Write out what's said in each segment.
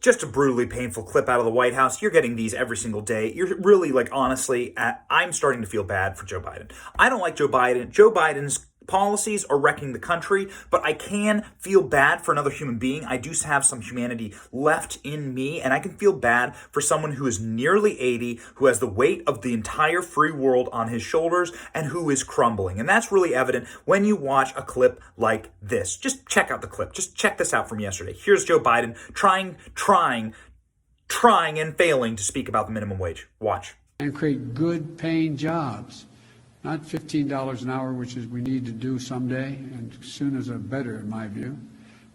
Just a brutally painful clip out of the White House. You're getting these every single day. You're really, like, honestly, I'm starting to feel bad for Joe Biden. I don't like Joe Biden. Joe Biden's policies are wrecking the country, but I can feel bad for another human being. I do have some humanity left in me, and I can feel bad for someone who is nearly 80, who has the weight of the entire free world on his shoulders, and who is crumbling. And that's really evident when you watch a clip like this. Just check out the clip. Just check this out from yesterday. Here's Joe Biden trying and failing to speak about the minimum wage. Watch. And create good paying jobs. Not $15 an hour, which is we need to do someday, and soon as a better, in my view,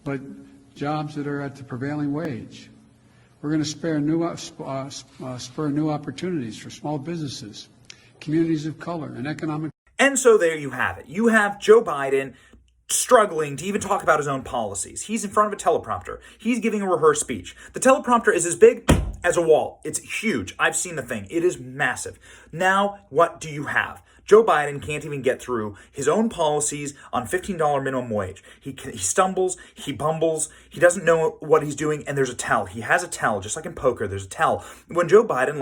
but jobs that are at the prevailing wage. We're going to spur new opportunities for small businesses, communities of color, and economic. And so there you have it. You have Joe Biden struggling to even talk about his own policies. He's in front of a teleprompter. He's giving a rehearsed speech. The teleprompter is as big as a wall. It's huge. I've seen the thing. It is massive. Now, what do you have? Joe Biden can't even get through his own policies on $15 minimum wage. He stumbles, he bumbles, he doesn't know what he's doing, and there's a tell. He has a tell, just like in poker, there's a tell. When Joe Biden,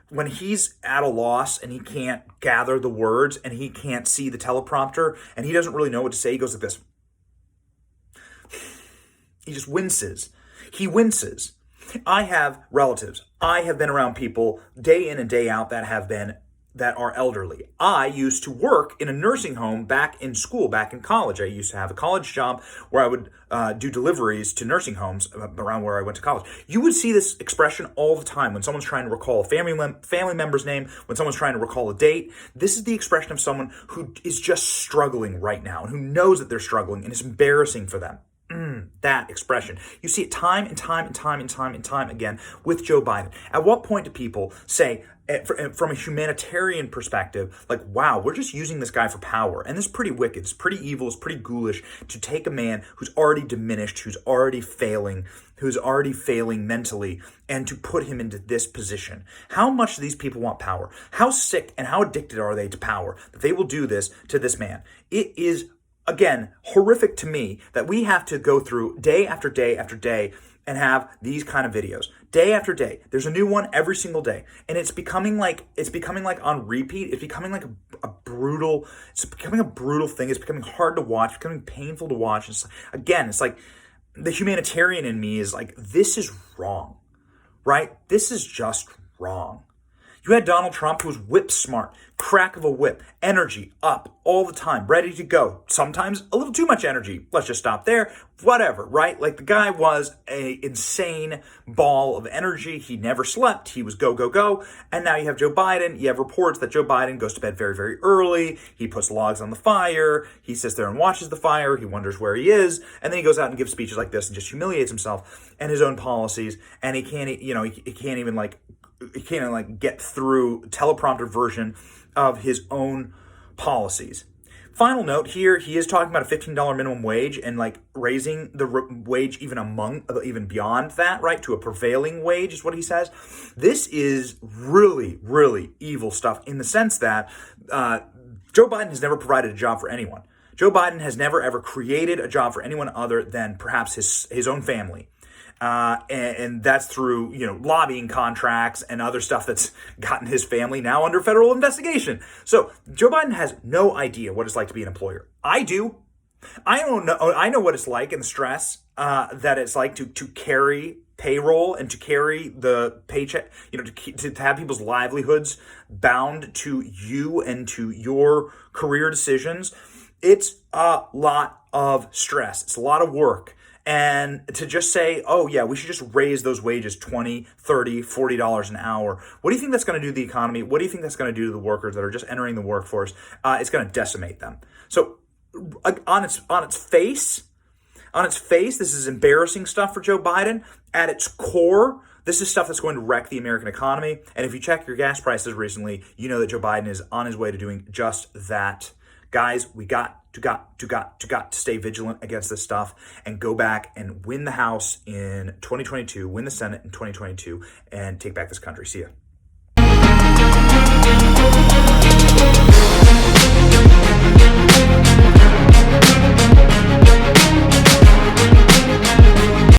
when he's at a loss and he can't gather the words and he can't see the teleprompter and he doesn't really know what to say, he goes like this. He just winces. He winces. I have relatives. I have been around people day in and day out that are elderly. I used to work in a nursing home back in school, back in college. I used to have a college job where I would do deliveries to nursing homes around where I went to college. You would see this expression all the time when someone's trying to recall a family member's name, when someone's trying to recall a date. This is the expression of someone who is just struggling right now and who knows that they're struggling and it's embarrassing for them. That expression. You see it time and time again with Joe Biden. At what point do people say, from a humanitarian perspective, like, wow, we're just using this guy for power? And this is pretty wicked. It's pretty evil. It's pretty ghoulish to take a man who's already diminished, who's already failing mentally, and to put him into this position. How much do these people want power? How sick and how addicted are they to power that they will do this to this man? It is, again, horrific to me that we have to go through day after day after day and have these kind of videos day after day. There's a new one every single day, and it's becoming like on repeat. It's becoming like a brutal thing. It's becoming hard to watch, becoming painful to watch. It's like the humanitarian in me is like, this is wrong, right? This is just wrong. You had Donald Trump, who was whip smart, crack of a whip, energy up all the time, ready to go. Sometimes a little too much energy. Let's just stop there. Whatever, right? Like, the guy was an insane ball of energy. He never slept. He was go, go, go. And now you have Joe Biden. You have reports that Joe Biden goes to bed very, very early. He puts logs on the fire. He sits there and watches the fire. He wonders where he is. And then he goes out and gives speeches like this and just humiliates himself and his own policies. And he can't even get through teleprompter version of his own policies. Final note here, he is talking about a $15 minimum wage and raising the wage even beyond that, right, to a prevailing wage is what he says. This is really, really evil stuff in the sense that Joe Biden has never provided a job for anyone. Joe Biden has never ever created a job for anyone other than perhaps his own family. And that's through, lobbying contracts and other stuff that's gotten his family now under federal investigation. So Joe Biden has no idea what it's like to be an employer. I do. I don't know. I know what it's like and the stress that it's like to carry payroll and to carry the paycheck, to have people's livelihoods bound to you and to your career decisions. It's a lot of stress. It's a lot of work. And to just say, oh yeah, we should just raise those wages $20, $30, $40 an hour. What do you think that's going to do to the economy? What do you think that's going to do to the workers that are just entering the workforce? It's going to decimate them. So on its face, this is embarrassing stuff for Joe Biden. At its core, this is stuff that's going to wreck the American economy. And if you check your gas prices recently, you know that Joe Biden is on his way to doing just that. Guys, we got to stay vigilant against this stuff and go back and win the House in 2022, win the Senate in 2022, and take back this country. See ya.